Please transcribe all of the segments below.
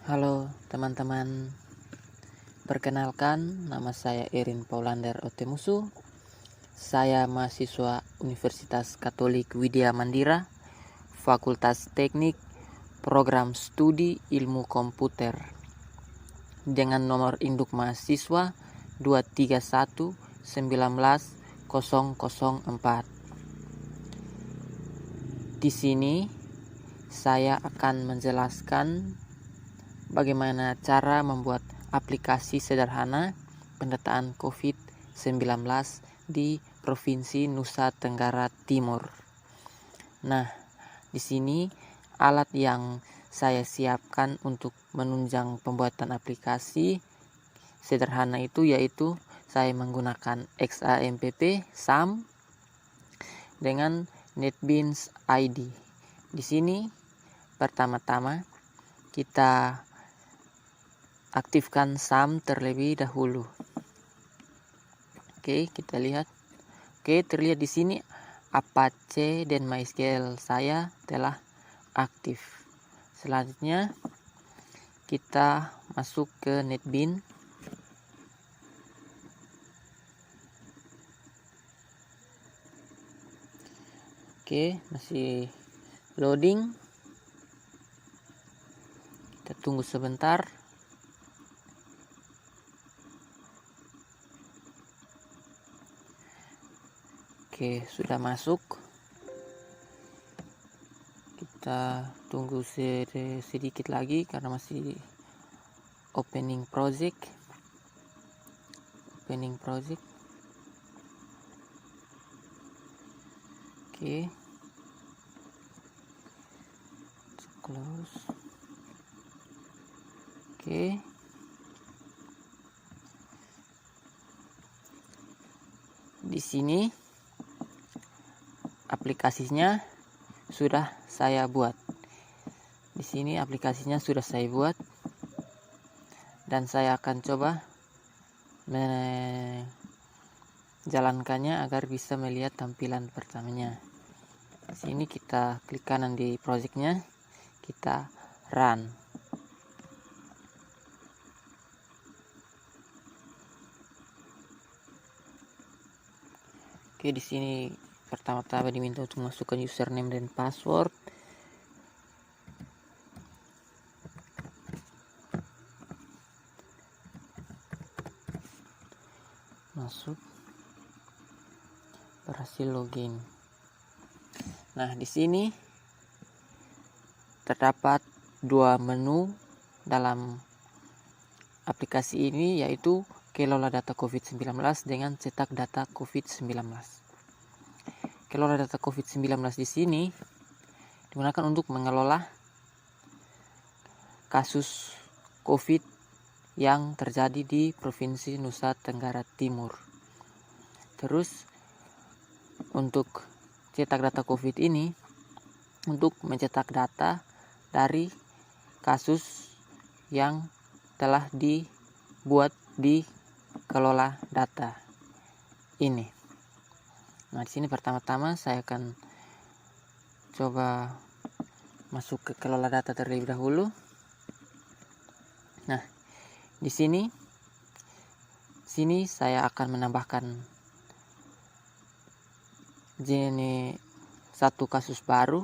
Halo teman-teman, perkenalkan nama saya Erin Paulander Otemusu. Saya mahasiswa Universitas Katolik Widya Mandira, Fakultas Teknik, Program Studi Ilmu Komputer, dengan nomor induk mahasiswa 231 19 004. Di sini saya akan menjelaskan bagaimana cara membuat aplikasi sederhana pendataan COVID-19 di Provinsi Nusa Tenggara Timur. Nah, di sini alat yang saya siapkan untuk menunjang pembuatan aplikasi sederhana itu yaitu saya menggunakan XAMPP SAM dengan NetBeans ID. Di sini pertama-tama kita aktifkan SAM terlebih dahulu. Oke, kita lihat. Oke, terlihat di sini Apache dan MySQL saya telah aktif. Selanjutnya kita masuk ke NetBeans. Oke, masih loading. Kita tunggu sebentar. Oke, sudah masuk. Kita tunggu sedikit lagi karena masih opening project. Oke. Close. Oke. Di sini aplikasinya sudah saya buat. Dan saya akan coba menjalankannya agar bisa melihat tampilan pertamanya. Di sini kita klik kanan di projectnya, kita run. Oke, di sini pertama-tama diminta untuk masukkan username dan password. Masuk, berhasil login. Nah, di sini terdapat dua menu dalam aplikasi ini, yaitu kelola data COVID-19 dengan cetak data COVID-19. Kelola data COVID-19 di sini digunakan untuk mengelola kasus COVID yang terjadi di Provinsi Nusa Tenggara Timur. Terus untuk cetak data COVID ini untuk mencetak data dari kasus yang telah dibuat di kelola data ini. Nah, di sini pertama-tama saya akan coba masuk ke kelola data terlebih dahulu. Nah, di sini saya akan menambahkan jenis satu kasus baru,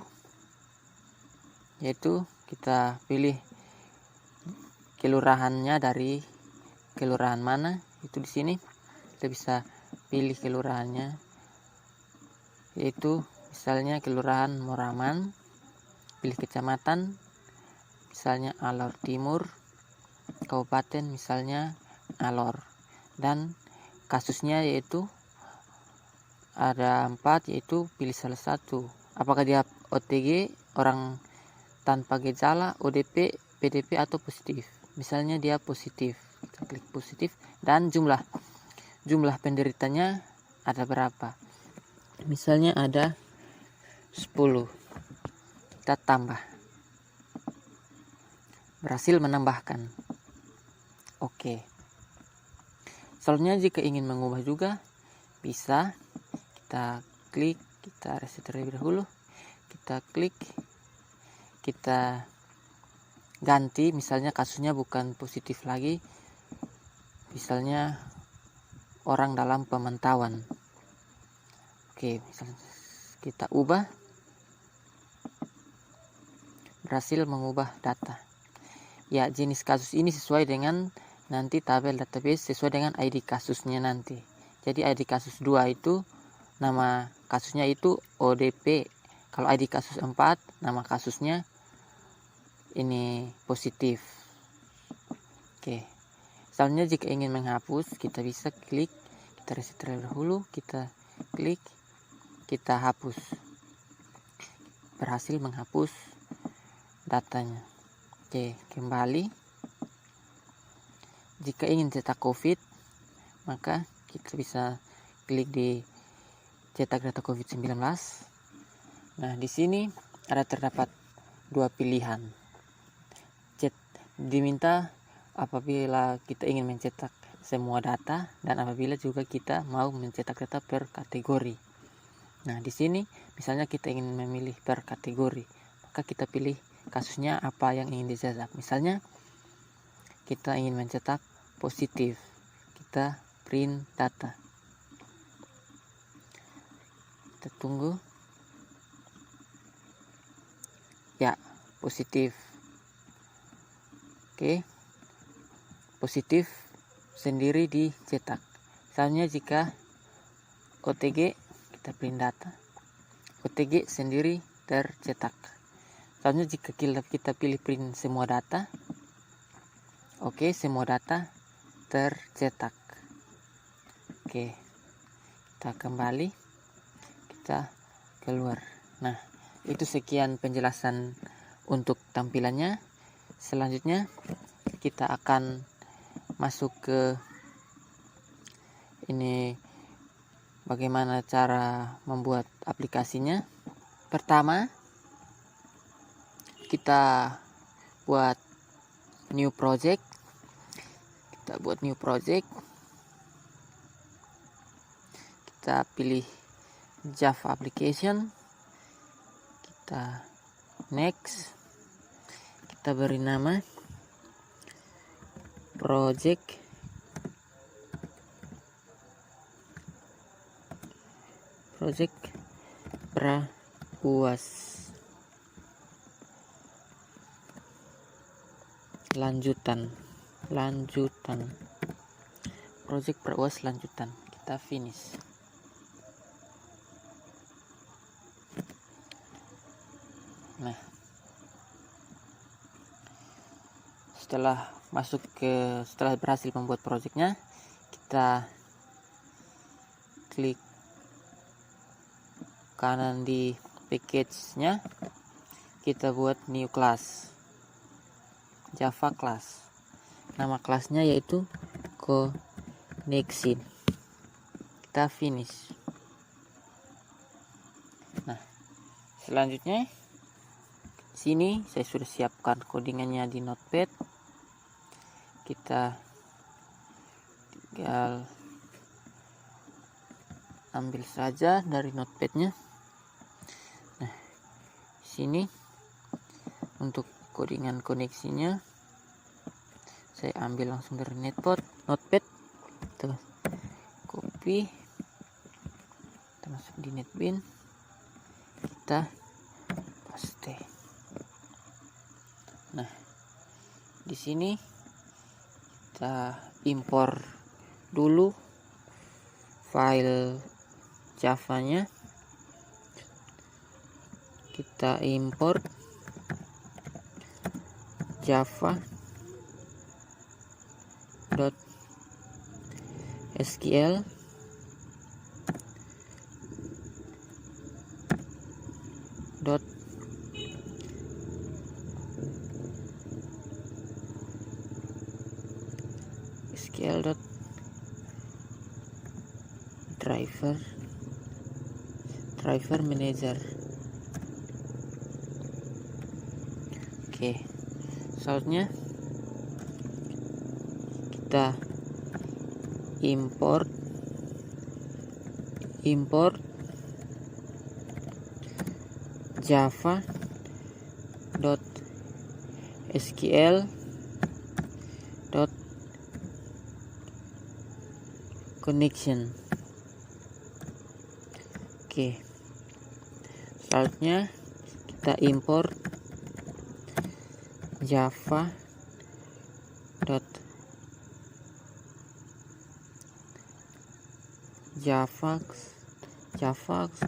yaitu kita pilih kelurahannya dari kelurahan mana. Itu di sini kita bisa pilih kelurahannya, yaitu misalnya kelurahan Moraman, pilih kecamatan misalnya Alor Timur, kabupaten misalnya Alor, dan kasusnya yaitu ada 4, yaitu pilih salah satu. Apakah dia OTG, orang tanpa gejala, ODP, PDP, atau positif. Misalnya dia positif, kita klik positif, dan jumlah penderitanya ada berapa. Misalnya ada 10, kita tambah. Berhasil menambahkan. Oke. Selanjutnya jika ingin mengubah juga bisa, kita klik, kita reset terlebih dahulu, kita klik, kita ganti, misalnya kasusnya bukan positif lagi, misalnya orang dalam pemantauan. Oke, misalnya kita ubah, berhasil mengubah data. Ya, jenis kasus ini sesuai dengan nanti tabel database sesuai dengan ID kasusnya nanti. Jadi ID kasus 2 itu nama kasusnya itu ODP. Kalau ID kasus 4 nama kasusnya ini positif. Oke. Misalnya jika ingin menghapus, kita bisa klik, kita reset terlebih dahulu, kita klik, kita hapus. Berhasil menghapus datanya. Oke, kembali. Jika ingin cetak COVID, maka kita bisa klik di cetak data COVID-19. Nah, di sini ada terdapat 2 pilihan. Diminta apabila kita ingin mencetak semua data dan apabila juga kita mau mencetak data per kategori. Nah, di sini misalnya kita ingin memilih per kategori, maka kita pilih kasusnya apa yang ingin dicetak. Misalnya kita ingin mencetak positif, kita print data. Kita tunggu. Ya, positif. Oke. Positif sendiri dicetak. Misalnya jika OTG, kita print data, OTG sendiri tercetak. Misalnya jika kita pilih print semua data, oke, semua data tercetak. Oke, kita kembali, kita keluar. Nah, itu sekian penjelasan untuk tampilannya. Selanjutnya kita akan masuk ke ini bagaimana cara membuat aplikasinya. Pertama, kita buat new project. Kita buat new project. Kita pilih Java application. Kita next. Kita beri nama project praUAS lanjutan project praUAS lanjutan. Kita finish. Nah, setelah berhasil membuat projectnya, kita klik kanan di package-nya, kita buat new class, Java class. Nama kelasnya yaitu connection. Kita finish. Nah, selanjutnya sini saya sudah siapkan codingannya di Notepad. Kita tinggal ambil saja dari Notepadnya. Nah, sini untuk codingan koneksinya saya ambil langsung dari Notepad. Kita copy, kita masuk di NetBeans, kita paste. Nah, di sini kita impor dulu file Java-nya. Kita import java.sql driver manager. Oke, selanjutnya kita import SQL dot connection. Oke, selanjutnya kita import java dot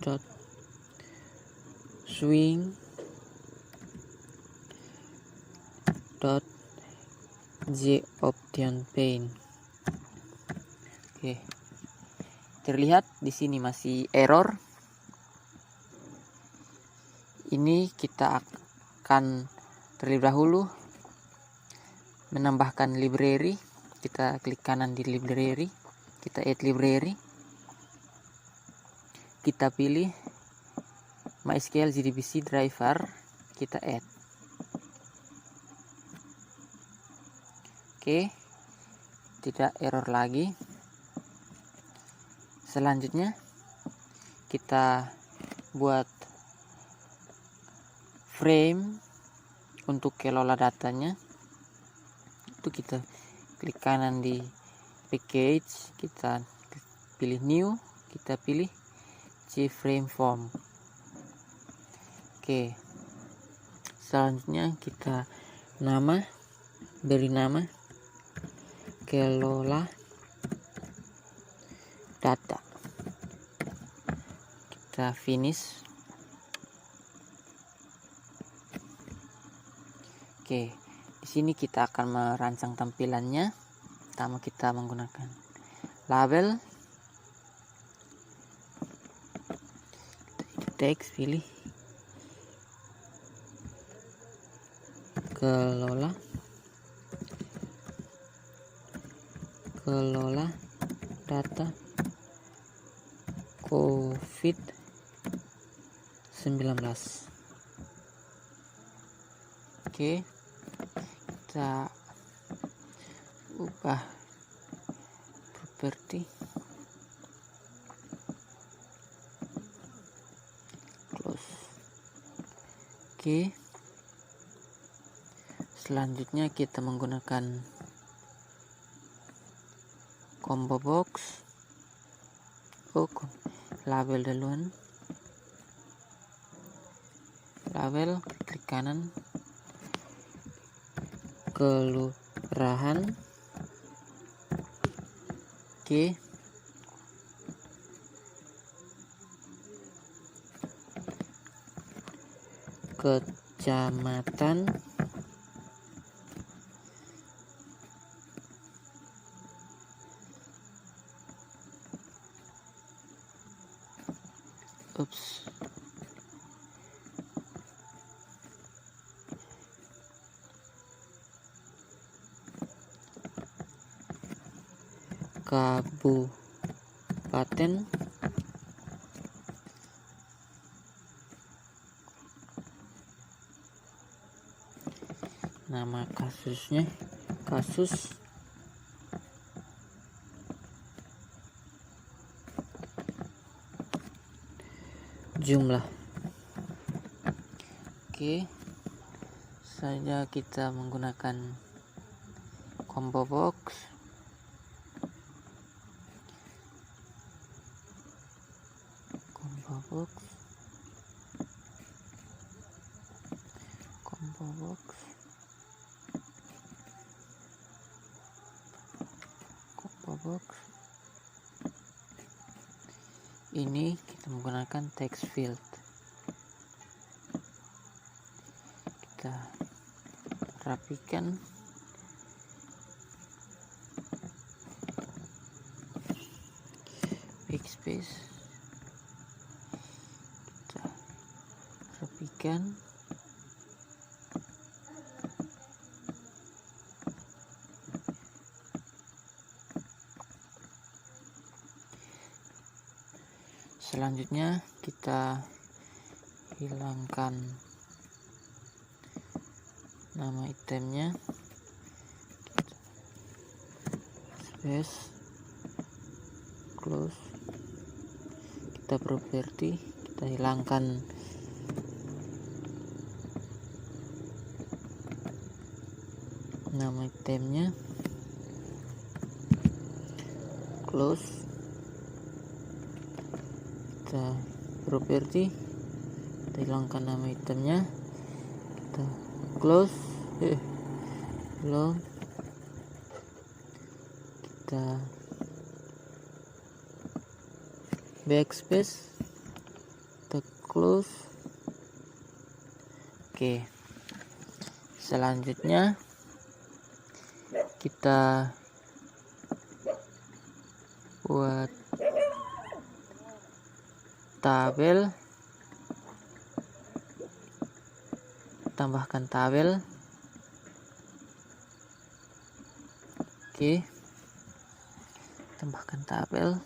dot swing dot option pane. Oke, terlihat di sini masih error. Ini kita akan terlebih dahulu menambahkan library. Kita klik kanan di library, kita add library, kita pilih MySQL JDBC driver, kita add. Oke, tidak error lagi. Selanjutnya kita buat frame untuk kelola datanya. Itu kita klik kanan di package, kita pilih new, kita pilih JFrame form. Oke, selanjutnya kita beri nama kelola data, kita finish. Oke, di sini kita akan merancang tampilannya. Pertama kita menggunakan label, teks, pilih kelola data COVID-19. Oke, kita ubah properti, close. Oke, selanjutnya kita menggunakan combo box. Label duluan, label, klik kanan, kelurahan. Oke, kecamatan, kabupaten, nama kasusnya kasus, jumlah. Oke, saja kita menggunakan combo box. Combo box. Ini kita menggunakan text field. Kita rapikan. Backspace. Kita rapikan. Selanjutnya kita hilangkan nama itemnya, space, close, kita properti, kita hilangkan nama itemnya, close, kita properti, kita hilangkan nama itemnya, kita close, belum, kita backspace, kita close. Oke, selanjutnya kita buat tabel, tambahkan tabel. Oke, tambahkan tabel.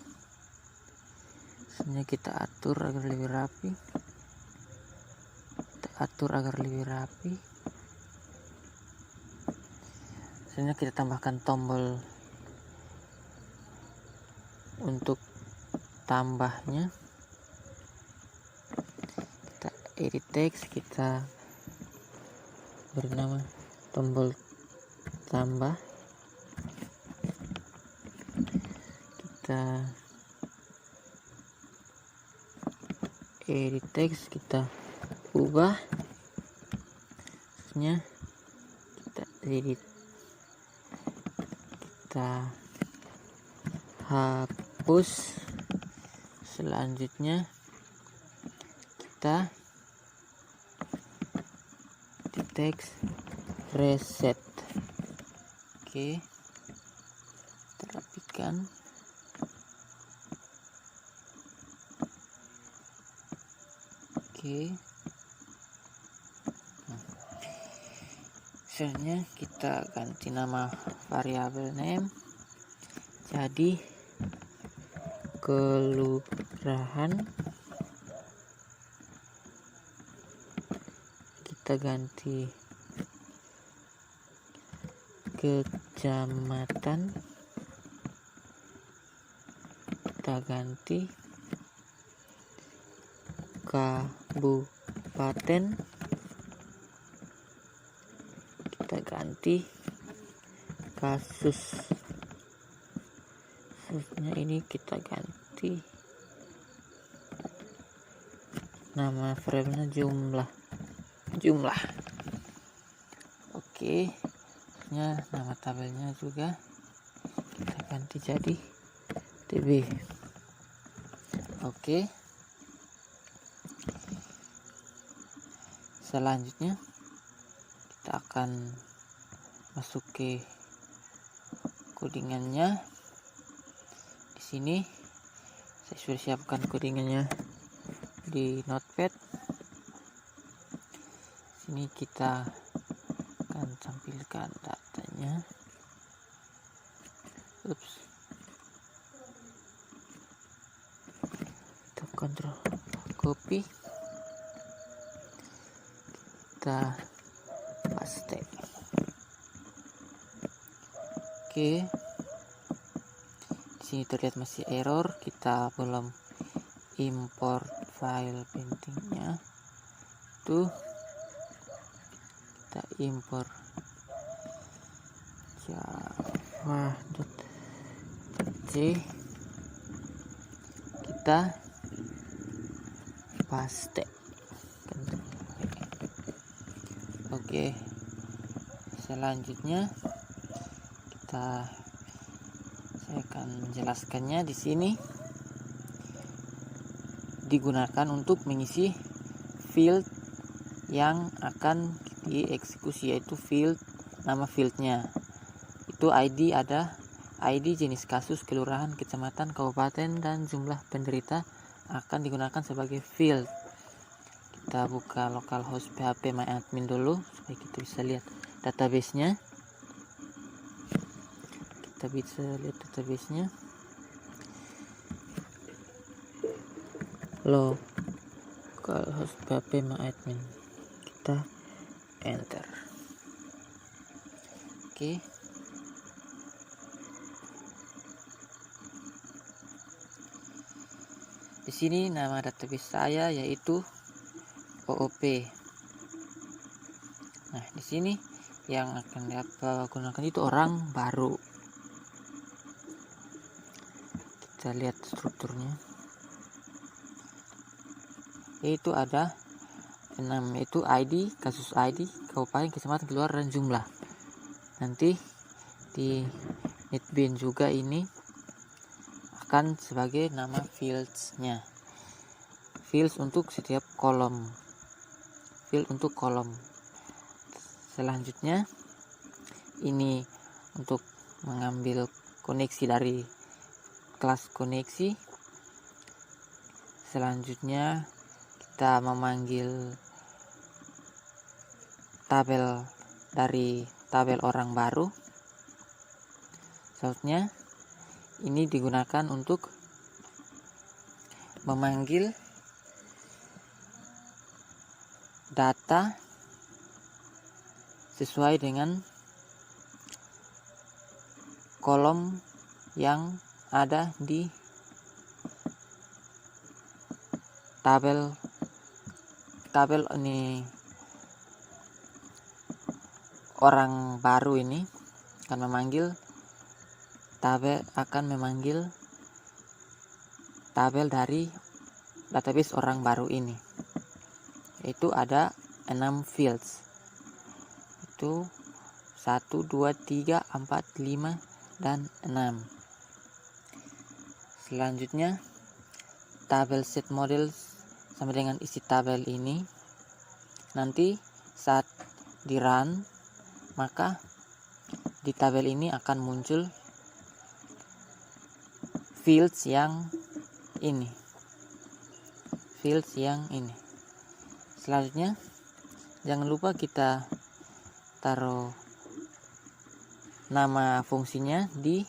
Sebenarnya kita atur agar lebih rapi, sebenarnya kita tambahkan tombol untuk tambahnya. Kita edit text, kita beri nama tombol tambah, kita edit text, kita ubah, maksudnya kita edit, kita hapus. Selanjutnya kita di teks reset. Oke, kita rapikan. Oke, misalnya kita ganti nama variabel name jadi kelurahan, kita ganti kecamatan, kita ganti kabupaten, kita ganti kasusnya, ini kita ganti nama variabelnya jumlah. Oke, nama tabelnya juga kita ganti jadi tb. Oke, selanjutnya kita akan masuk ke codingannya. Di sini saya sudah siapkan codingannya di notepad. Sini kita akan tampilkan datanya. Kita kontrol copy, kita paste. Oke, di sini terlihat masih error, kita belum import file pentingnya. Tuh, kita import java.c, kita paste. Oke, selanjutnya saya akan menjelaskannya. Di sini digunakan untuk mengisi field yang akan dieksekusi, yaitu nama fieldnya itu ID, ada ID, jenis kasus, kelurahan, kecamatan, kabupaten, dan jumlah penderita akan digunakan sebagai field. Kita buka localhost php myadmin dulu supaya kita bisa lihat database-nya. Localhost php myadmin, kita enter. Oke, di sini nama database saya yaitu OOP. Nah, di sini yang akan digunakan itu orang baru. Kita lihat strukturnya. Itu ada 6, yaitu ID, kasus ID, kabupaten, kecamatan, kelurahan, dan jumlah. Nanti di NetBeans juga ini akan sebagai nama fields-nya. Fields untuk setiap kolom. Field untuk kolom. Selanjutnya ini untuk mengambil koneksi dari kelas koneksi. Selanjutnya kita memanggil tabel dari tabel orang baru. Selanjutnya ini digunakan untuk memanggil data sesuai dengan kolom yang ada di tabel ini. Orang baru ini akan memanggil tabel dari database orang baru ini. Itu ada 6 fields. Itu 1, 2, 3, 4, 5, dan 6. Selanjutnya tabel set model sama dengan isi tabel ini. Nanti saat di run, maka di tabel ini akan muncul fields yang ini. Selanjutnya jangan lupa kita taruh nama fungsinya di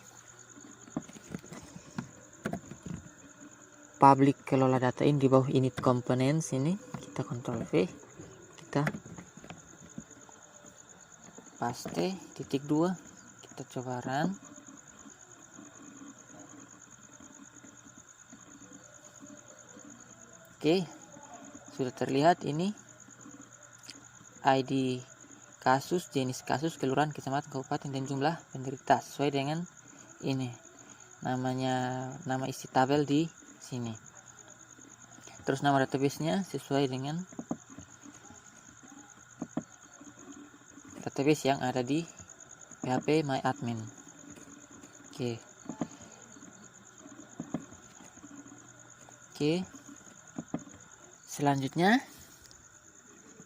public kelola data ini, di bawah init components ini. Kita Ctrl V, kita paste .2, kita coba run. Oke, sudah terlihat ini ID kasus, jenis kasus, kelurahan, kecamatan, kabupaten, dan jumlah penderita sesuai dengan ini nama isi tabel di sini. Terus nama database-nya sesuai dengan database yang ada di PHP My Admin. Oke. Selanjutnya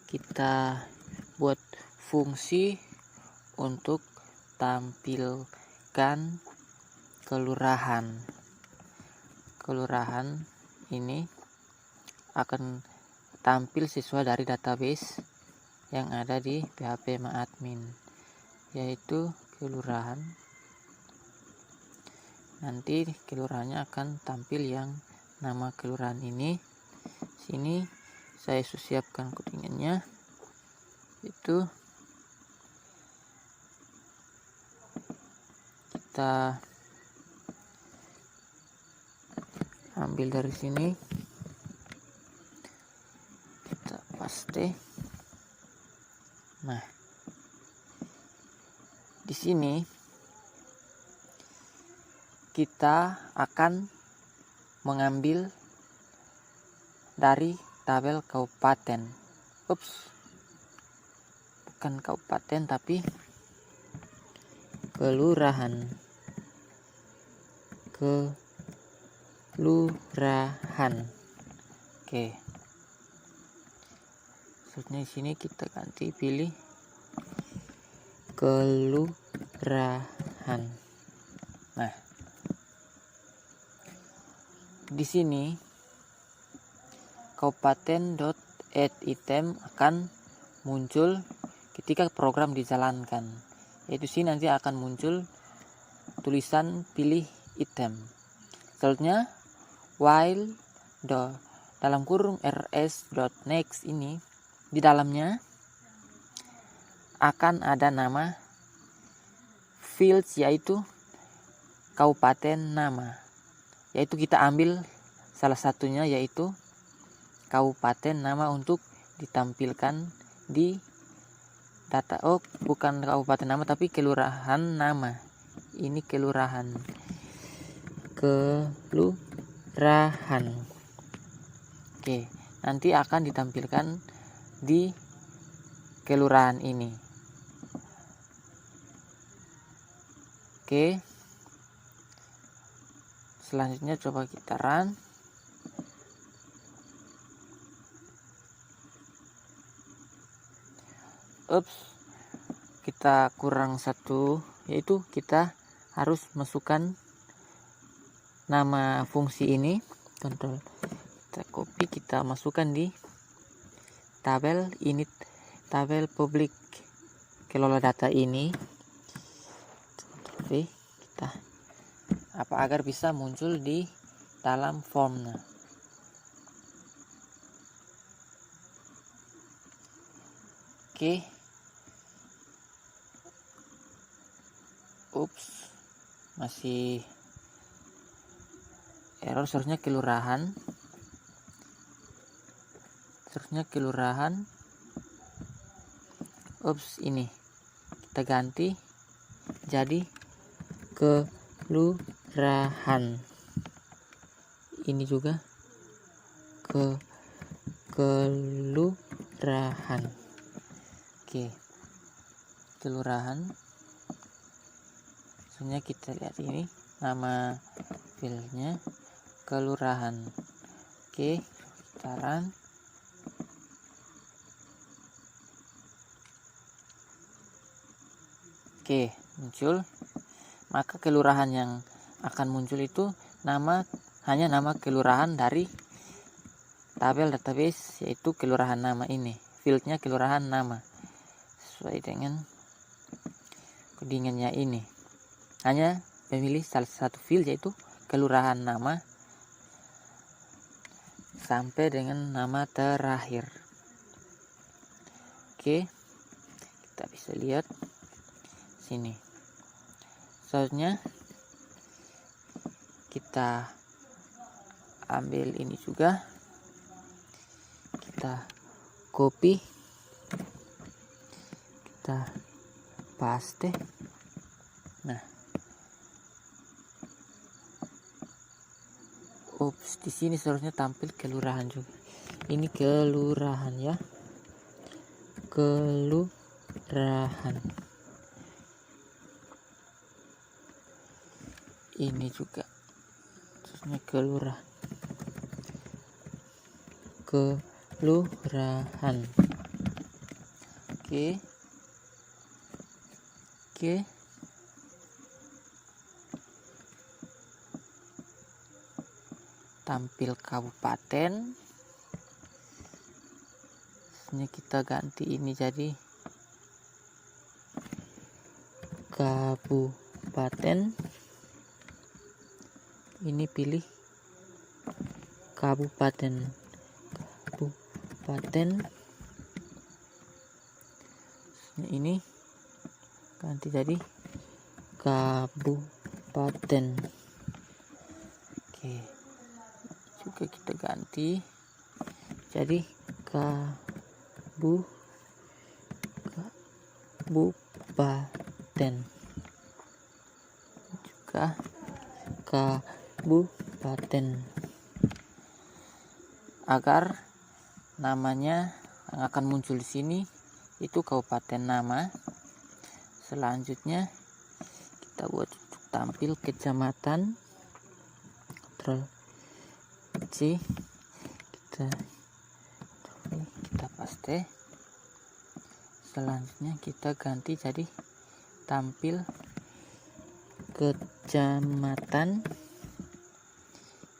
kita buat fungsi untuk tampilkan kelurahan. Kelurahan ini akan tampil sesuai dari database yang ada di PHP My Admin, yaitu kelurahan. Nanti kelurahannya akan tampil yang nama kelurahan ini. Sini saya siapkan codingannya, itu kita ambil dari sini, kita paste. Nah, di sini kita akan mengambil dari tabel kabupaten. Bukan kabupaten tapi kelurahan. Oke. Selanjutnya di sini kita ganti pilih kelurahan. Nah, di sini kabupaten.add-item akan muncul ketika program dijalankan. Yaitu sini nanti akan muncul tulisan pilih item. Selanjutnya while dalam kurung rs.next ini, di dalamnya akan ada nama fields, yaitu kabupaten nama, yaitu kita ambil salah satunya, yaitu kabupaten nama, untuk ditampilkan di data, bukan kabupaten nama tapi kelurahan nama. Ini kelurahan. Oke, nanti akan ditampilkan di kelurahan ini. Oke, selanjutnya coba kita run. Kita kurang satu, yaitu kita harus masukkan nama fungsi ini. Control, kita copy, kita masukkan di tabel init, tabel publik kelola data ini. Oke, kita agar bisa muncul di dalam formnya. Oke. Masih error, seharusnya kelurahan. Ini kita ganti jadi kelurahan. Ini juga kelurahan. Oke, kelurahan. Sebenarnya kita lihat ini nama filenya kelurahan. Oke, kita run. Oke, muncul. Maka kelurahan yang akan muncul itu hanya nama kelurahan dari tabel database, yaitu kelurahan nama ini. Fieldnya kelurahan nama sesuai dengan codingannya ini. Hanya memilih salah satu field, yaitu kelurahan nama sampai dengan nama terakhir. Oke, kita bisa lihat sini. Selanjutnya kita ambil ini juga, kita copy, kita paste. Nah, di sini seharusnya tampil kelurahan juga. Ini kelurahan ya, kelurahan. Ini juga seharusnya kelurahan. Oke. Tampil kabupaten. Ini kita ganti ini jadi kabupaten. Ini pilih kabupaten. Ini ganti jadi kabupaten. Oke, juga kita ganti jadi kabupaten, juga kabupaten, agar namanya yang akan muncul di sini itu kabupaten nama. Selanjutnya kita buat untuk tampil kecamatan. Ctrl C, kita paste. Selanjutnya kita ganti jadi tampil kecamatan.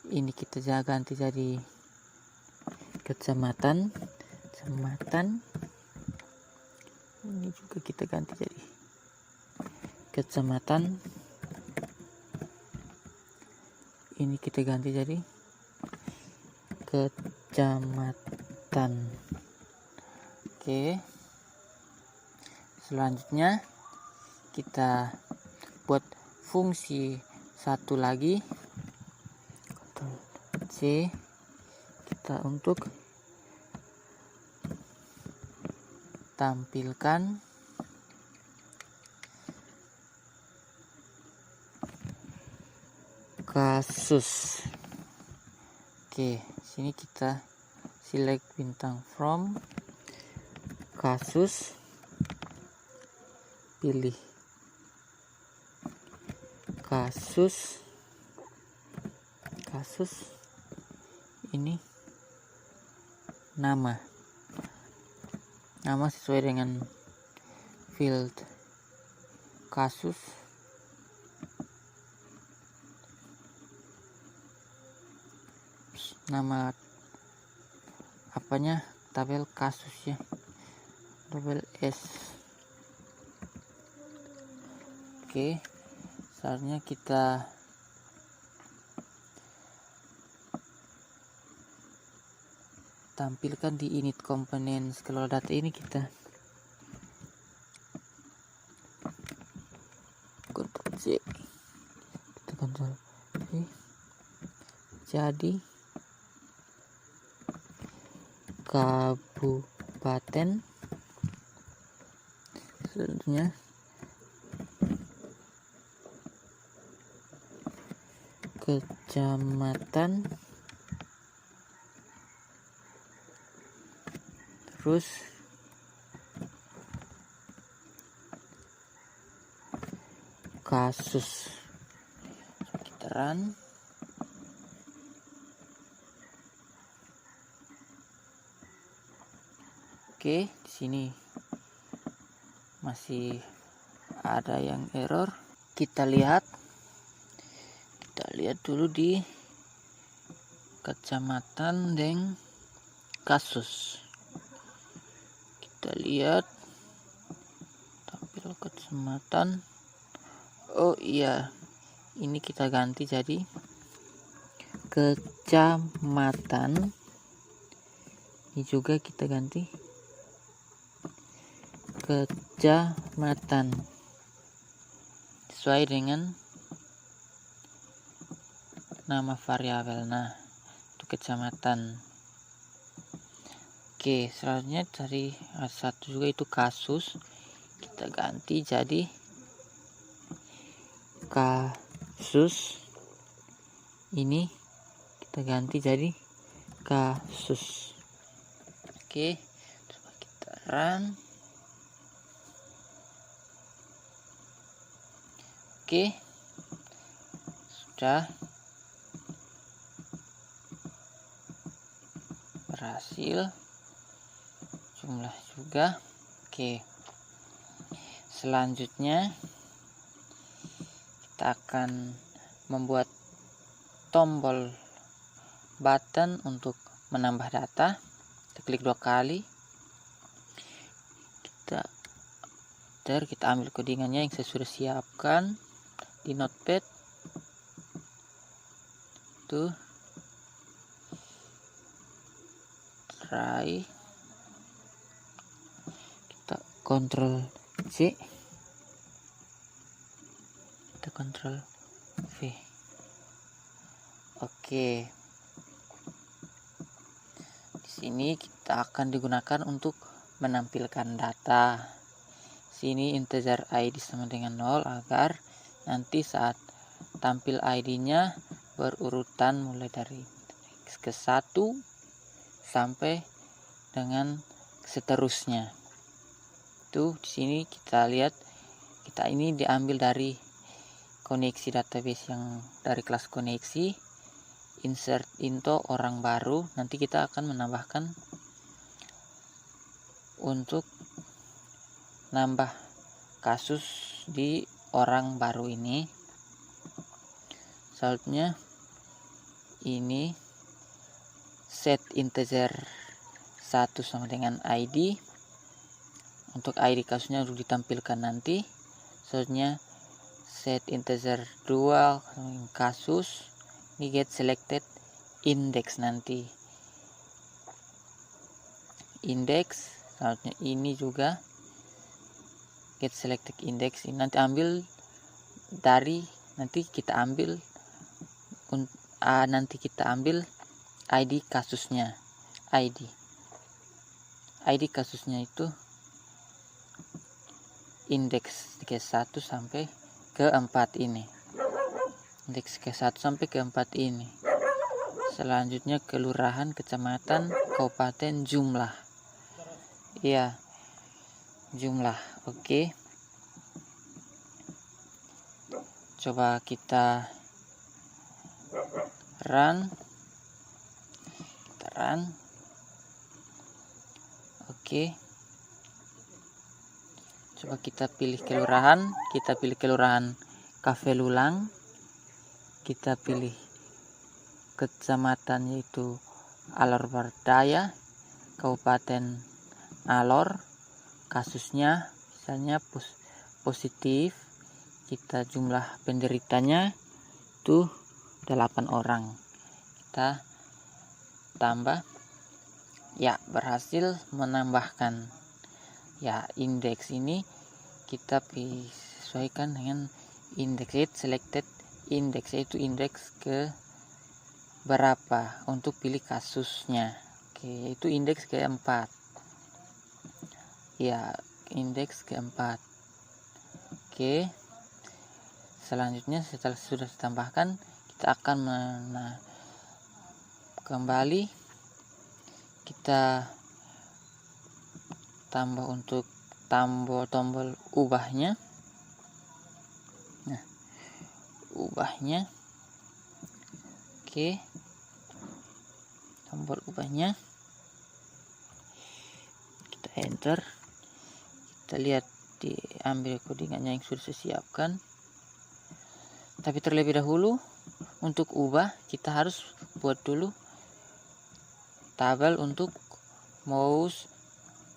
Ini kita ganti jadi kecamatan. Ini juga kita ganti jadi kecamatan. Ini kita ganti jadi kecamatan. Oke, selanjutnya kita buat fungsi satu lagi. Ctrl C, kita untuk tampilkan kasus. Oke, sini kita select bintang from kasus, pilih kasus ini nama sesuai dengan field kasus. Nama apanya, tabel kasus ya, double S. Oke, selanjutnya kita tampilkan di init components. Kalau data ini kita Ctrl C, kita Ctrl V, jadi kabupaten. Selanjutnya kecamatan, terus kasus. Kita run. Oke, di sini masih ada yang error. Kita lihat dulu di kecamatan dan kasus. Kita lihat tampil kecamatan. Oh iya, ini kita ganti jadi kecamatan. Ini juga kita ganti kecamatan sesuai dengan nama variabel. Nah, itu kecamatan. Oke, selanjutnya dari satu juga itu kasus, kita ganti jadi kasus. Ini kita ganti jadi kasus. Oke, coba kita run. Oke, sudah berhasil jumlah juga. Oke, selanjutnya kita akan membuat tombol button untuk menambah data. Kita klik 2 kali, kita ambil codingannya yang saya sudah siapkan di notepad. Tuh, try, kita Ctrl C, kita Ctrl V. Oke, di sini kita akan digunakan untuk menampilkan data. Sini integer ID sama dengan 0 agar nanti saat tampil ID-nya berurutan mulai dari ke 1 sampai dengan seterusnya. Tuh, di sini kita lihat kita ini diambil dari koneksi database yang dari kelas koneksi, insert into orang baru. Nanti kita akan menambahkan untuk nambah kasus di orang baru ini. Selanjutnya ini set integer 1 sama dengan ID. Untuk ID kasusnya harus ditampilkan nanti. Selanjutnya set integer 2 kasus. Ini get selected index nanti. Index. Selanjutnya ini juga get selected index. Ini nanti ambil dari nanti kita ambil ID kasusnya. ID kasusnya itu indeks ke 1 sampai ke 4 ini. indeks ke-1 sampai ke-4 ini. Selanjutnya kelurahan, kecamatan, kabupaten, jumlah. Iya, jumlah. Oke. Coba kita run. Oke. Coba kita pilih kelurahan. Kita pilih kelurahan Kavelulang. Kita pilih kecamatan yaitu Alor Bardaya, kabupaten Alor. Kasusnya misalnya positif. Kita jumlah penderitanya tuh 8 orang. Kita tambah. Ya, berhasil menambahkan. Ya, indeks ini kita sesuaikan dengan indeks selected index, yaitu indeks ke berapa untuk pilih kasusnya. Oke, yaitu indeks ke-4. Ya, indeks ke-4. Oke. Selanjutnya setelah sudah ditambahkan, kita akan kembali kita tambah untuk tombol ubahnya. Nah, ubahnya. Oke. Tombol ubahnya. Kita enter. Kita lihat diambil codingannya yang sudah disiapkan. Tapi terlebih dahulu untuk ubah kita harus buat dulu tabel untuk mouse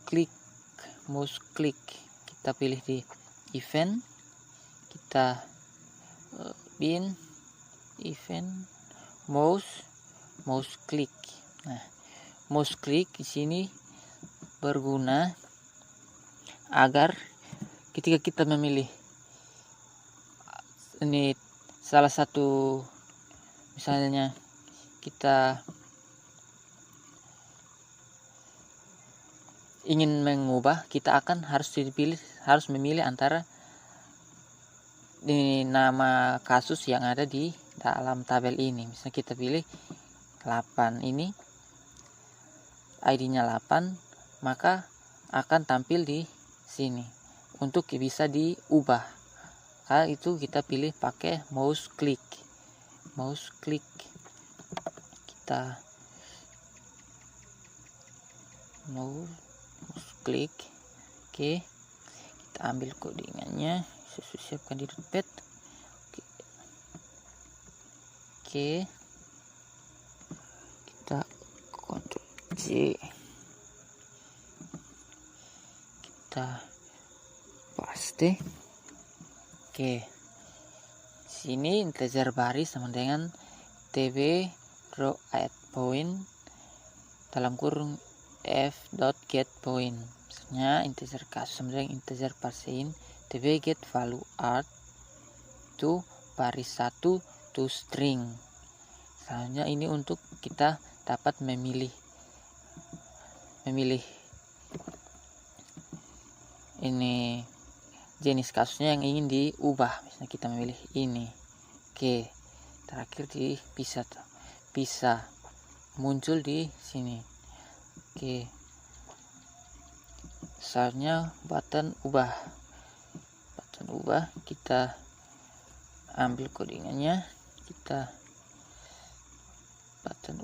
click. Kita pilih di event, kita bin event mouse click. Nah, mouse click di sini berguna agar ketika kita memilih ini salah satu, misalnya kita ingin mengubah, kita akan harus memilih antara nama kasus yang ada di dalam tabel ini. Misalnya kita pilih 8 ini, ID-nya 8, maka akan tampil di sini untuk bisa diubah. Karena itu kita pilih pakai mouse click. Kita mouse click. Oke. Kita ambil codingannya, saya siapkan di notepad. Oke. Kita Ctrl J. Kita paste. Oke. Sini integer baris sama dengan tb row add point dalam kurung f.getPoint. Maksudnya integer kasus sama dengan integer parseInt tb get value art to baris 1 to string. Selanjutnya ini untuk kita dapat memilih ini jenis kasusnya yang ingin diubah. Misalnya kita memilih ini. Oke. Terakhir bisa muncul di sini. Oke. Selanjutnya button ubah. Kita ambil codingannya, kita button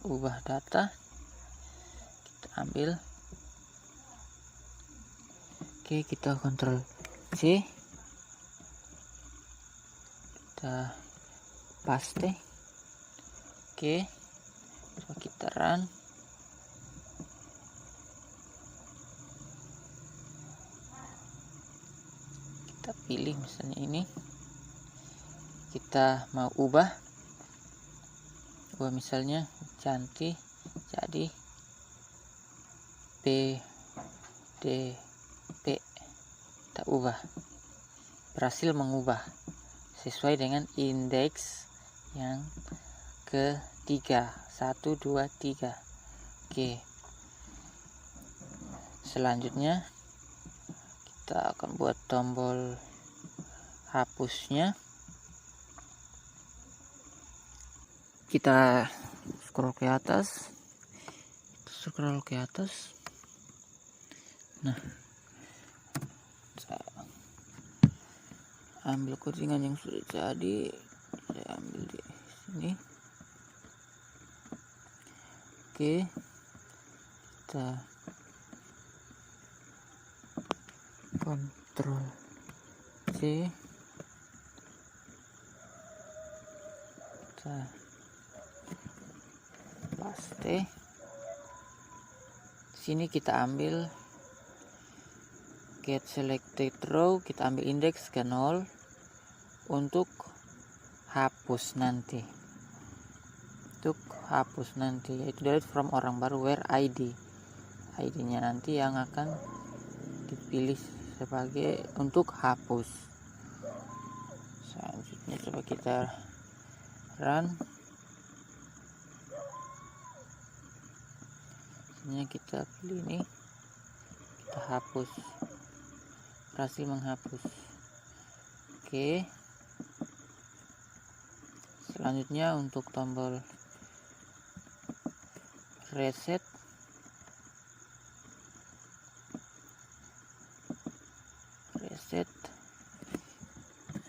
ubah data, kita ambil. Oke, kita Ctrl C, kita paste. Oke, coba kita run. Kita pilih misalnya ini, kita mau ubah misalnya ganti jadi PDP. Kita ubah, berhasil mengubah sesuai dengan indeks yang ketiga, 1, 2, 3. Oke, selanjutnya kita akan buat tombol hapusnya kita scroll ke atas, nah ambil codingan yang sudah jadi, saya ambil di sini. Oke, kita Ctrl C, kita paste. Sini kita ambil get selected row, kita ambil indeks ke 0 untuk hapus nanti. Yaitu delete from orang baru where ID nya nanti yang akan dipilih sebagai untuk hapus. Selanjutnya coba kita run. Selanjutnya kita pilih ini, kita hapus, berhasil menghapus. Oke, selanjutnya untuk tombol reset,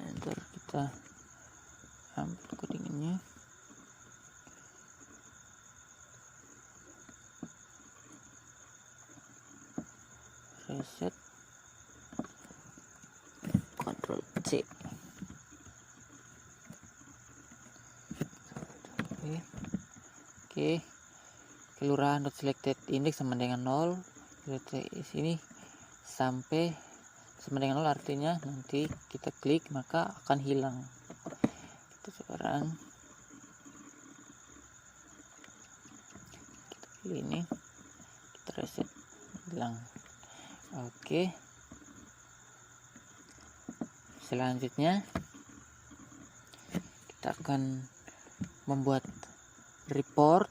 enter, kita ambil codingannya. Reset, Ctrl C. Oke, kelurahan selected index sama dengan 0. Di sini sampai sama dengan 0 artinya nanti kita klik maka akan hilang. Kita coba run. Kita pilih ini, kita reset, hilang. Oke, selanjutnya kita akan membuat report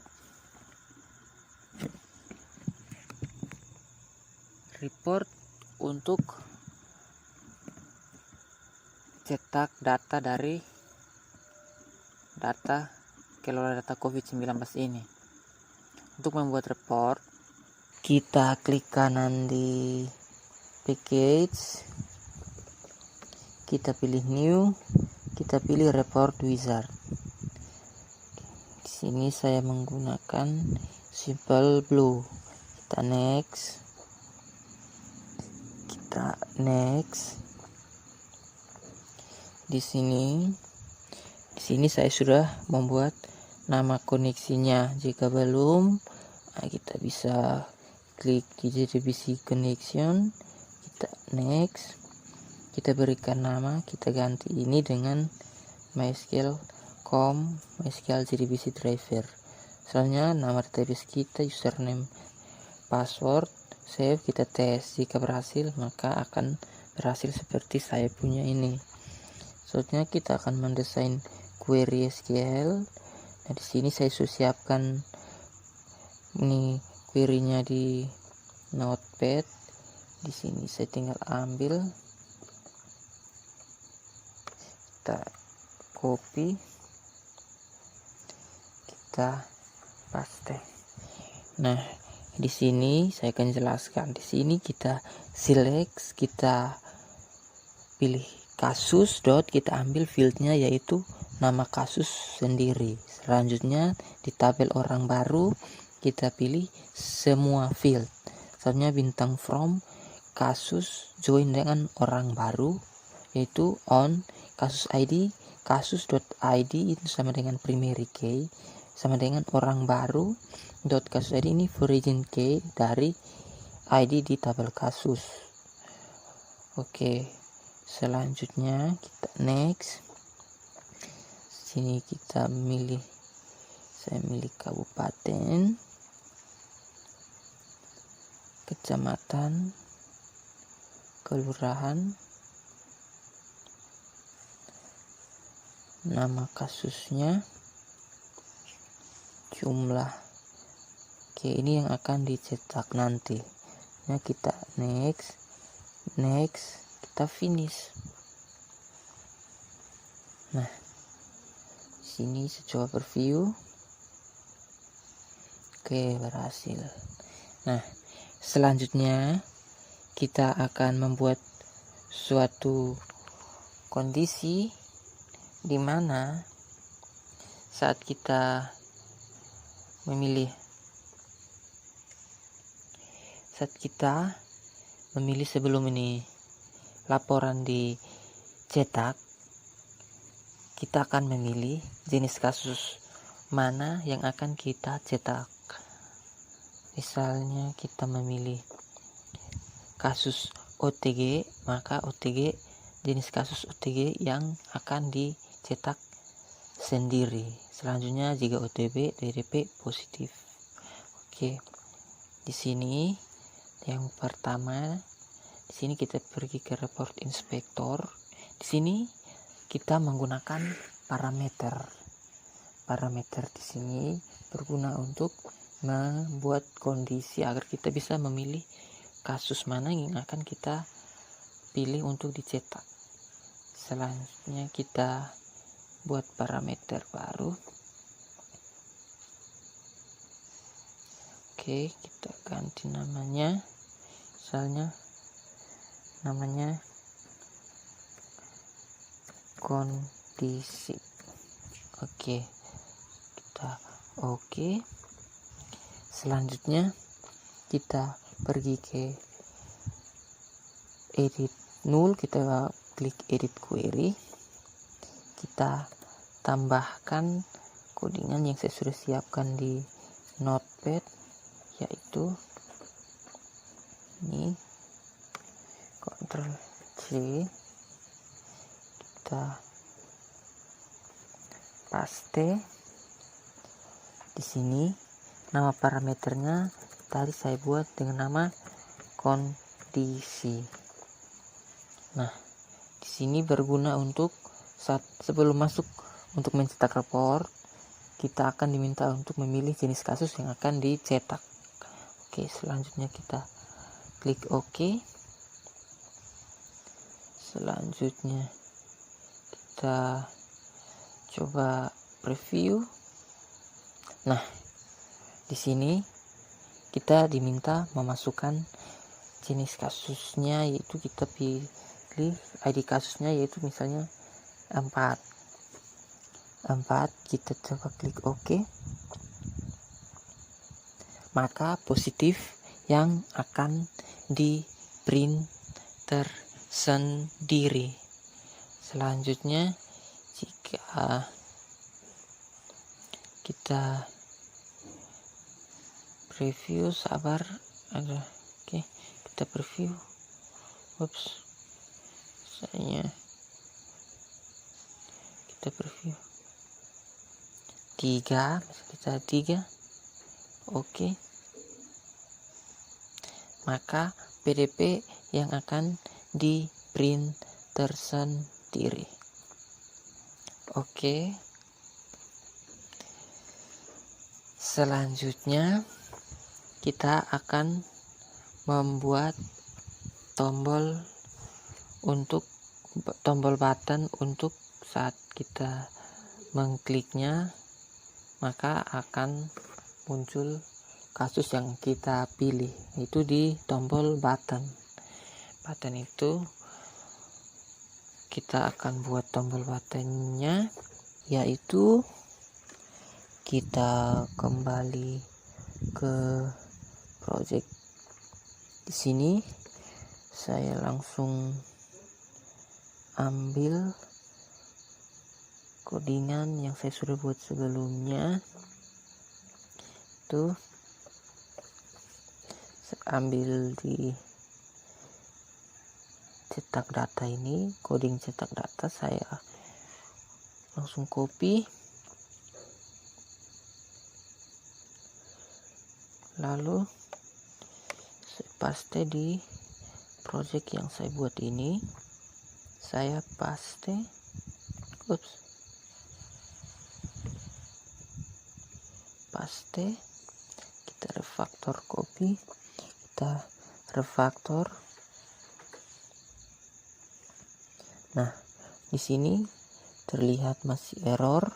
untuk cetak data dari kelola data COVID-19 ini. Untuk membuat report, kita klik kanan di package, kita pilih new, kita pilih report wizard. Di sini saya menggunakan Simple Blue. Kita next. Di sini saya sudah membuat nama koneksinya. Jika belum, kita bisa klik di JDBC connection, kita next, kita berikan nama, kita ganti ini dengan MySQL.com MySQL JDBC driver. Soalnya nama database kita, username, password, save, kita tes. Jika berhasil maka akan berhasil seperti saya punya ini. Selanjutnya kita akan mendesain query SQL. Nah, di sini saya sudah siapkan ini query-nya di Notepad. Di sini saya tinggal ambil, kita copy, kita paste. Nah, di sini saya akan jelaskan. Di sini kita select, kita pilih kasus kita ambil fieldnya yaitu nama kasus sendiri. Selanjutnya di tabel orang baru kita pilih semua field. Soalnya bintang from kasus join dengan orang baru yaitu on kasus ID, kasus.id itu sama dengan primary key, sama dengan orang baru kasus ID ini origin key dari ID di tabel kasus. Oke, selanjutnya kita next. Sini kita saya milih kabupaten, kecamatan, kelurahan, nama kasusnya, jumlah. Oke, ini yang akan dicetak nanti. Nah, kita next, kita finish. Nah, sini saya coba preview. Oke, berhasil. Nah, selanjutnya kita akan membuat suatu kondisi di mana saat kita memilih sebelum ini laporan dicetak, kita akan memilih jenis kasus mana yang akan kita cetak. Misalnya kita memilih kasus OTG, maka jenis kasus OTG yang akan dicetak sendiri. Selanjutnya jika OTB, DDP positif. Oke. Di sini yang pertama, di sini kita pergi ke report inspector. Di sini kita menggunakan parameter. Parameter di sini berguna untuk membuat kondisi agar kita bisa memilih kasus mana yang akan kita pilih untuk dicetak. Selanjutnya kita buat parameter baru. Oke, kita ganti namanya. Misalnya namanya kondisi. Oke, kita oke. Selanjutnya kita pergi ke edit null, kita klik edit query, kita tambahkan codingan yang saya sudah siapkan di notepad, yaitu ini Ctrl C, kita paste di sini. Nama parameternya tadi saya buat dengan nama kondisi. Nah, di sini berguna untuk sebelum masuk untuk mencetak report, kita akan diminta untuk memilih jenis kasus yang akan dicetak. Oke, selanjutnya kita klik OK. Selanjutnya kita coba preview. Nah, di sini kita diminta memasukkan jenis kasusnya, yaitu kita pilih ID kasusnya, yaitu misalnya 4, kita coba klik OK. Maka positif yang akan di print tersendiri. Selanjutnya jika kita preview, sabar ada. Oke, kita preview. Kita preview 3, kita 3. Oke, maka PDP yang akan di print tersendiri. Oke, selanjutnya kita akan membuat tombol button untuk saat kita mengkliknya, maka akan muncul kasus yang kita pilih, itu di tombol button. Button itu kita akan buat tombol buttonnya, yaitu kita kembali ke project. Di sini saya langsung ambil codingan yang saya sudah buat sebelumnya. Itu saya ambil di cetak data ini, coding cetak data, saya langsung copy, lalu saya paste di project yang saya buat ini. Saya paste, kita refactor, copy, kita refactor. Nah, di sini terlihat masih error.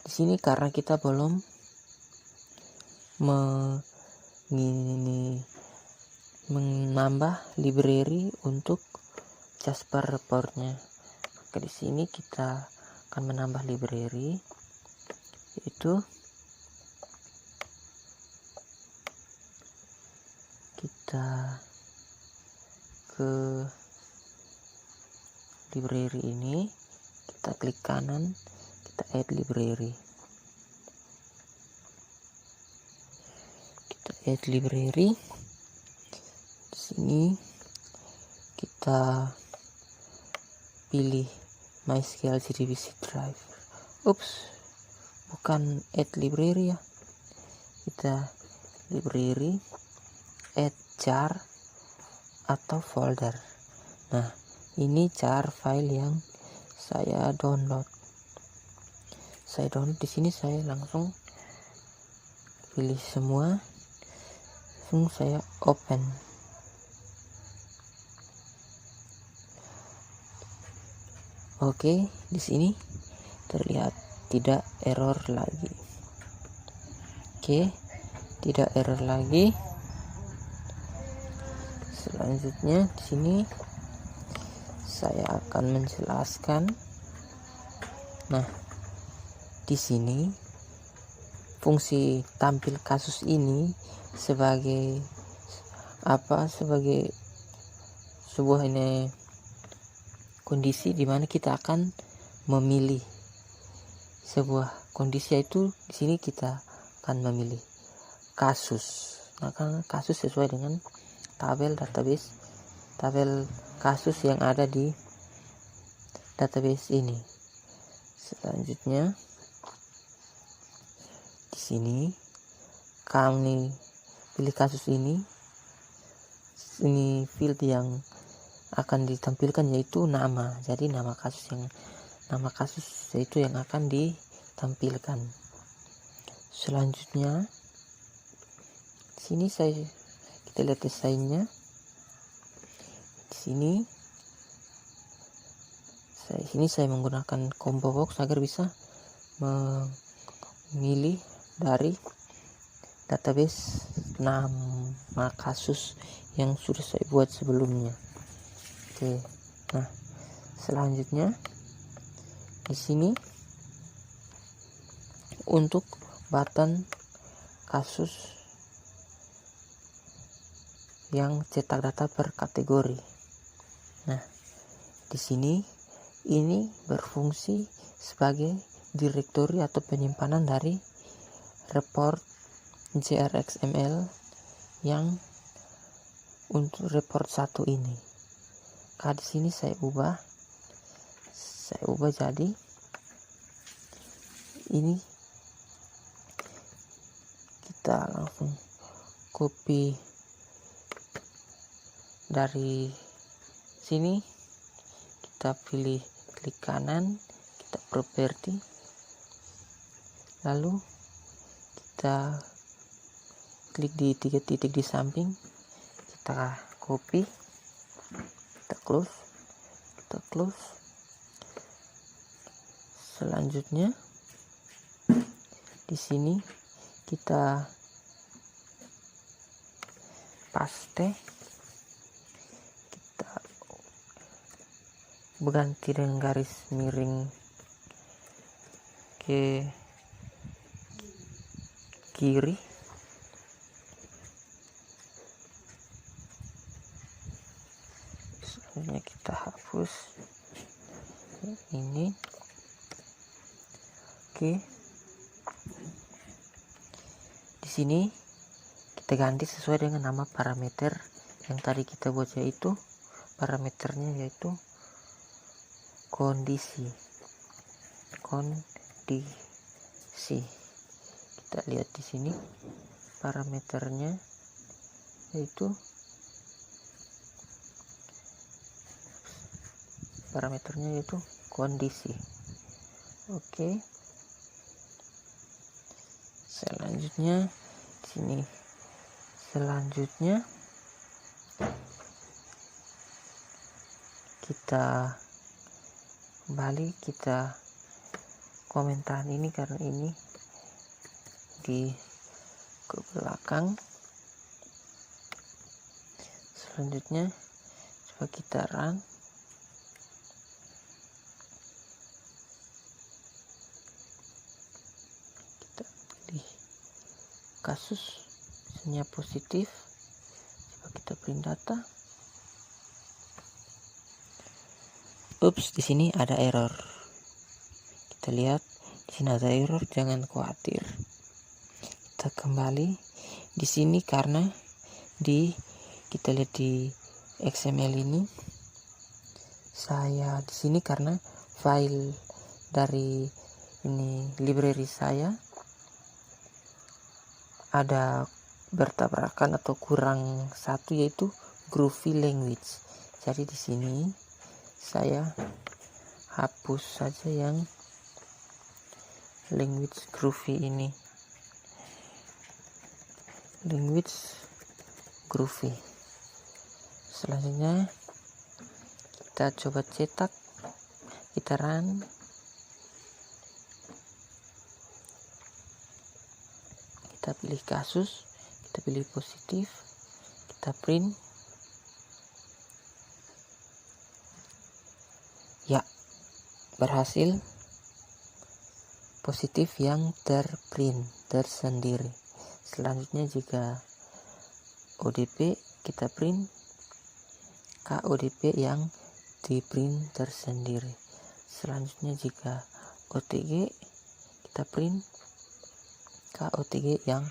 Di sini karena kita belum menambah library untuk Jasper reportnya. Oke, di sini kita akan menambah library, yaitu kita ke library ini, kita klik kanan, kita add library. Kita add library. Di sini kita pilih MySQL JDBC driver. Bukan add library ya. Kita library, add jar atau folder. Nah, ini jar file yang saya download. Di sini saya langsung pilih semua, langsung saya open. Oke, di sini terlihat tidak error lagi. Oke, tidak error lagi. Selanjutnya di sini saya akan menjelaskan. Nah, di sini fungsi tampil kasus ini sebagai sebuah kondisi di mana kita akan memilih sebuah kondisi, yaitu di sini kita akan memilih kasus. Nah, kan kasus sesuai dengan tabel kasus yang ada di database ini. Selanjutnya di sini kami pilih kasus ini field yang akan ditampilkan yaitu nama. Jadi nama kasus yaitu yang akan ditampilkan. Selanjutnya di sini kita lihat desainnya. Di sini saya menggunakan combo box agar bisa memilih dari database nama kasus yang sudah saya buat sebelumnya. Oke. Nah, selanjutnya di sini untuk button kasus yang cetak data per kategori. Nah, di sini ini berfungsi sebagai direktori atau penyimpanan dari report JRXML yang untuk report 1 ini. Di sini saya ubah jadi ini. Kita langsung copy dari sini, kita pilih klik kanan, kita property, lalu kita klik di 3 titik di samping, kita copy, kita close. Selanjutnya di sini kita paste, kita berganti dengan garis miring ke kiri. Selanjutnya kita hapus ini. Oke. Di sini kita ganti sesuai dengan nama parameter yang tadi kita buat, yaitu parameternya yaitu kondisi. Kita lihat di sini parameternya yaitu kondisi. Oke. Selanjutnya di sini kita kembali kita komentar ini karena ini di ke belakang. Selanjutnya coba kita run. Kita pilih kasus, misalnya positif. Coba kita print data. Ups, di sini ada error. Kita lihat di sini ada error, jangan khawatir. Kita kembali di sini karena kita lihat di XML ini. Saya di sini karena file dari ini library saya ada bertabrakan atau kurang satu, yaitu Groovy language. Jadi di sini saya hapus saja yang language Groovy ini. Language Groovy. Selanjutnya kita coba cetak, kita run. Kita pilih kasus, kita pilih positif, kita print. Ya, berhasil, positif yang terprint tersendiri. Selanjutnya jika ODP kita print KODP yang di print tersendiri. Selanjutnya jika OTG kita print KOTG yang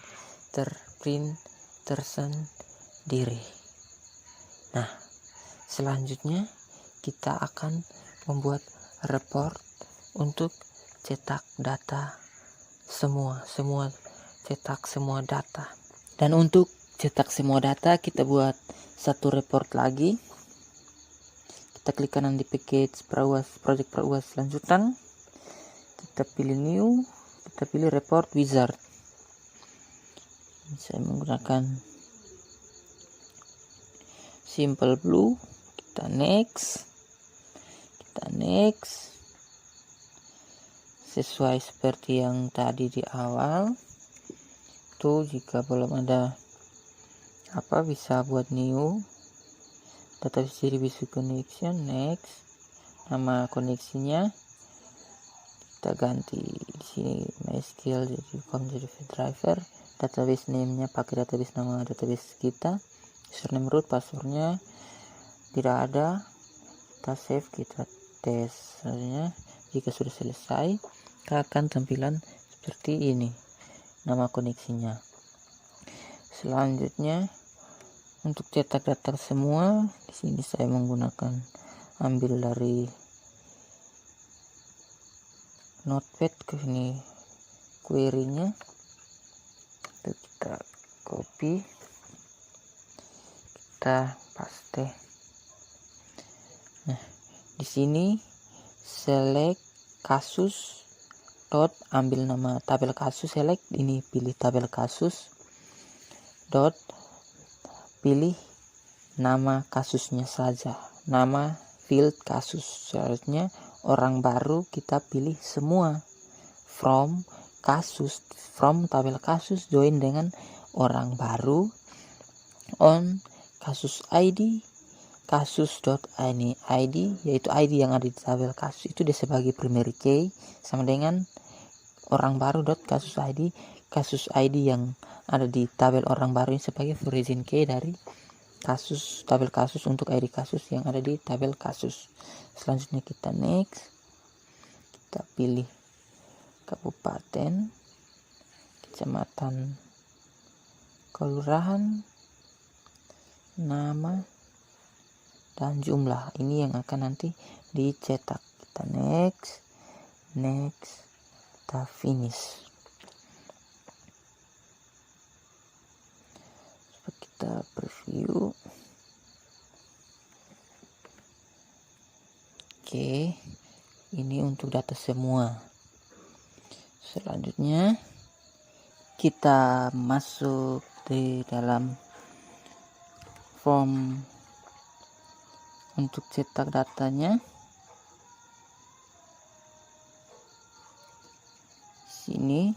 terprint tersendiri. Nah, selanjutnya kita akan membuat report untuk cetak data semua cetak semua data. Dan untuk cetak semua data kita buat satu report lagi. Kita klik kanan di package project Prawas lanjutan. Kita pilih new, kita pilih report wizard. Saya menggunakan simple blue. Kita next sesuai seperti yang tadi di awal. Tuh, jika belum ada apa bisa buat new database distribution connection. Next, nama koneksinya kita ganti di sini MySQL jadi driver. Database name-nya pakai database nama database kita. Username root, passwordnya tidak ada. Kita save, kita tes. Selanjutnya jika sudah selesai akan tampilan seperti ini nama koneksinya. Selanjutnya untuk cetak data semua, di sini saya menggunakan ambil dari Notepad ke sini query-nya. Kita copy, kita paste. Nah, di sini select kasus dot, ambil nama tabel kasus, select ini, pilih tabel kasus dot, pilih nama kasusnya saja, nama field kasus. Selanjutnya orang baru kita pilih semua from kasus, from tabel kasus join dengan orang baru on kasus ID kasus.id, yaitu ID yang ada di tabel kasus itu dia sebagai primary key, sama dengan orang baru kasus ID yang ada di tabel orang baru ini sebagai origin key dari kasus tabel kasus untuk ID kasus yang ada di tabel kasus. Selanjutnya kita next, kita pilih kabupaten, kecamatan, kelurahan, nama, dan jumlah. Ini yang akan nanti dicetak. Kita next, kita finish. Coba kita preview. Oke, ini untuk data semua. Selanjutnya kita masuk di dalam form untuk cetak datanya. sini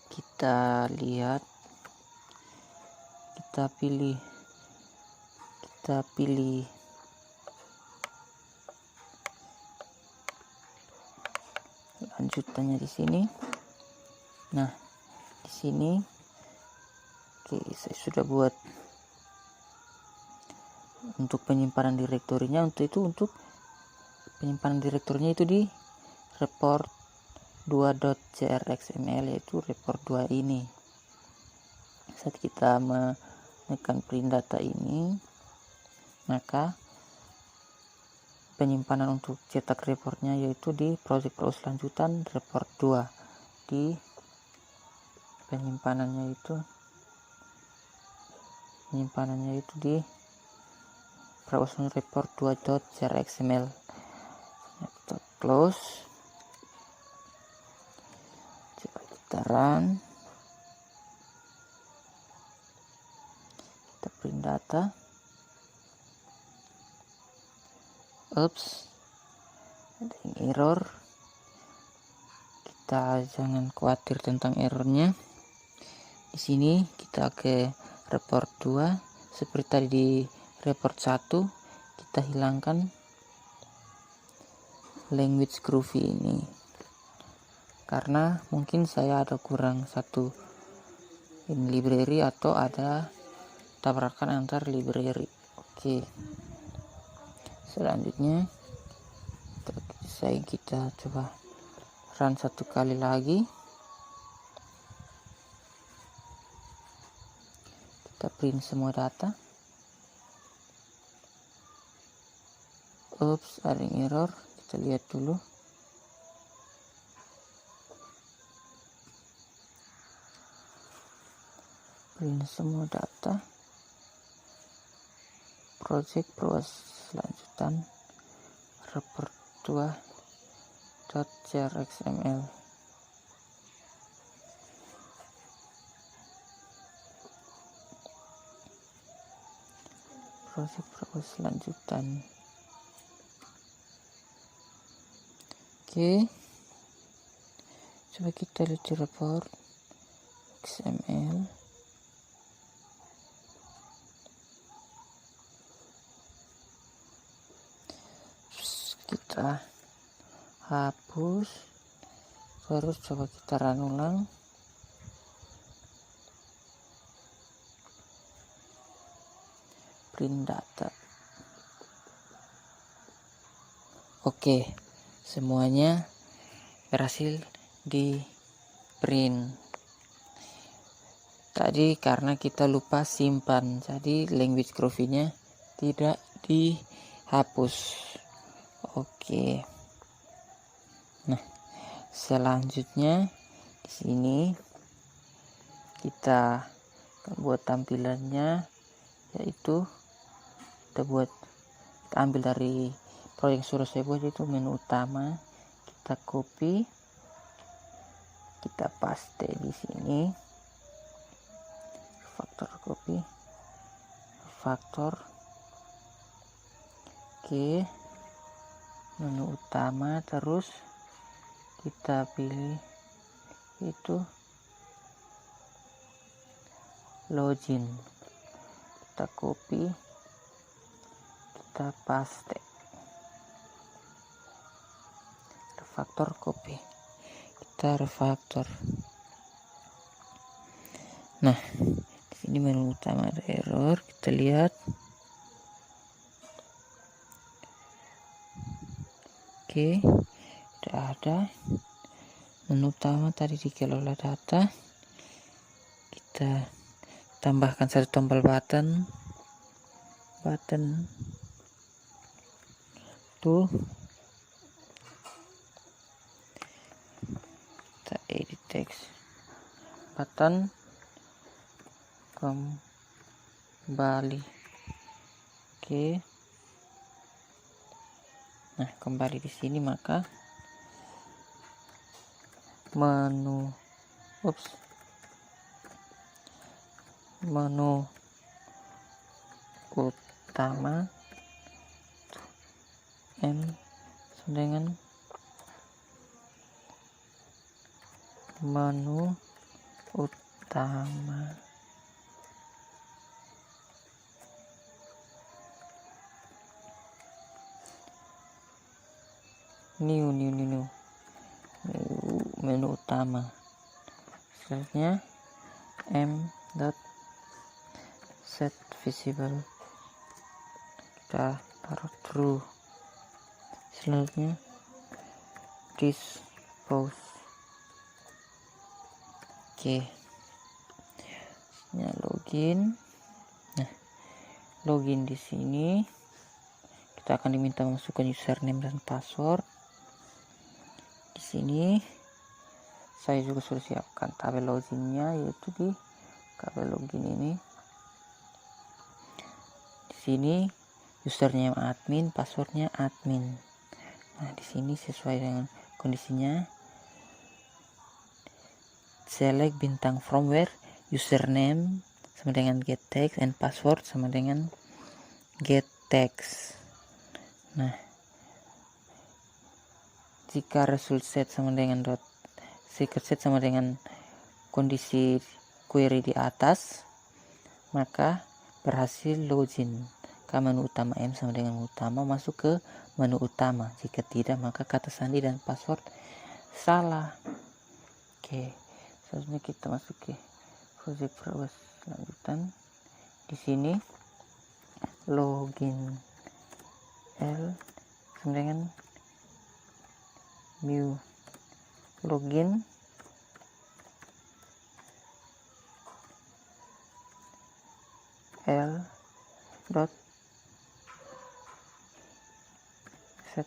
kita lihat, kita pilih lanjutannya di sini. Nah, di sini saya sudah buat untuk penyimpanan direktorinya. Untuk penyimpanan direktorinya itu di report 2.crxml, yaitu report 2 ini. Saat kita menekan print data ini, maka penyimpanan untuk cetak reportnya yaitu di project Pro lanjutan report 2. Di penyimpanannya itu di browser report 2.crxml. Kita close, coba kita run, kita print data. Oops, ada yang error. Kita jangan khawatir tentang errornya. Di sini kita ke report 2, seperti tadi di report 1 kita hilangkan language groovy ini karena mungkin saya ada kurang satu in library atau ada tabrakan antar library. Oke, selanjutnya kita coba run satu kali lagi. Kita print semua data. Oops, ada yang error. Kita lihat dulu. Print semua data. Project Pro lanjutan report 2.crxml. Project Pro lanjutan. Oke, coba kita lihat di report XML. Kita hapus, terus coba kita run ulang. Print data. Oke, semuanya berhasil di print. Tadi karena kita lupa simpan, jadi language groovy-nya tidak dihapus. Oke. Nah, selanjutnya di sini kita buat tampilannya, yaitu kita ambil dari proyek sudah saya buat, itu menu utama. Kita copy, kita paste di sini, faktor copy, faktor. Oke, menu utama, terus kita pilih itu login, kita copy, kita paste, refactor copy, kita refactor. Nah, di sini menu utama ada error, kita lihat. Oke, tidak ada. Menu utama tadi dikelola data, kita tambahkan satu tombol button tuh, kita edit text button, kembali. Oke, nah kembali di sini, maka menu utama M dengan menu utama. New menu utama. Selanjutnya set visible, kita taruh true. Selanjutnya dispose. Oke. Login. Nah, login di sini kita akan diminta memasukkan username dan password. Di sini saya juga sudah siapkan tabel loginnya, yaitu di tabel login ini. Di sini username admin, passwordnya admin. Nah, di sini sesuai dengan kondisinya. Select bintang from where, username sama dengan get text and password sama dengan get text. Nah, jika result set sama dengan secret set sama dengan kondisi query di atas, maka berhasil login ke menu utama. M sama dengan utama, masuk ke menu utama. Jika tidak, maka kata sandi dan password salah. Oke, selanjutnya kita masuk ke project progress lanjutan. Di sini login L sama dengan new login L dot set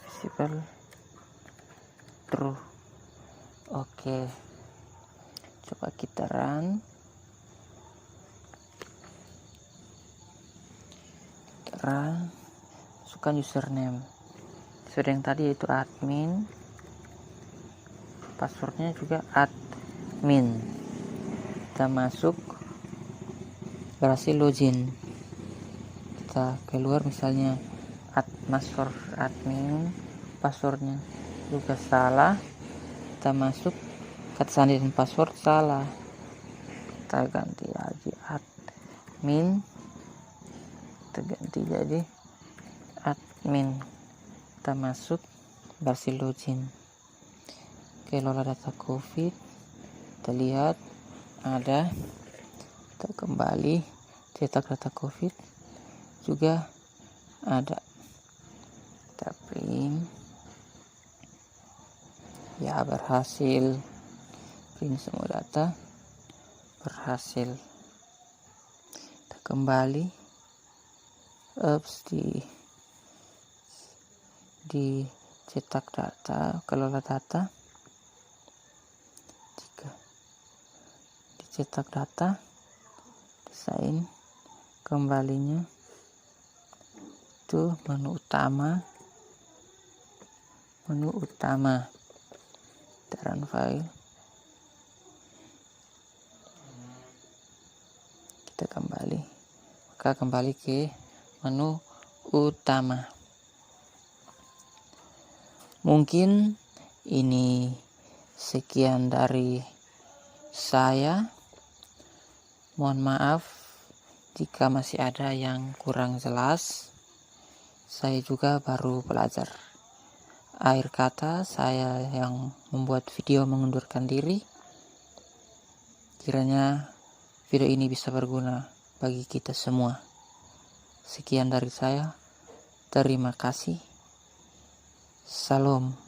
visible true. Oke, coba kita run. Masukkan username sesuai yang tadi, yaitu admin, passwordnya juga admin. Kita masuk, berhasil login. Kita keluar, misalnya password admin, passwordnya juga salah. Kita masuk, kata sandi dan password salah. Kita ganti lagi admin, kita ganti jadi admin. Kita masuk, berhasil login. Kelola data COVID, kita lihat ada. Kita kembali, cetak data COVID juga ada. Kita print, ya berhasil. Print semua data, berhasil. Kita kembali, di cetak data, kelola data. Jika dicetak data, desain, kembalinya itu menu utama. Kita run file, kita kembali, maka kembali ke menu utama. Mungkin ini sekian dari saya. Mohon maaf jika masih ada yang kurang jelas. Saya juga baru belajar. Akhir kata, saya yang membuat video mengundurkan diri. Kiranya video ini bisa berguna bagi kita semua. Sekian dari saya. Terima kasih. Salam.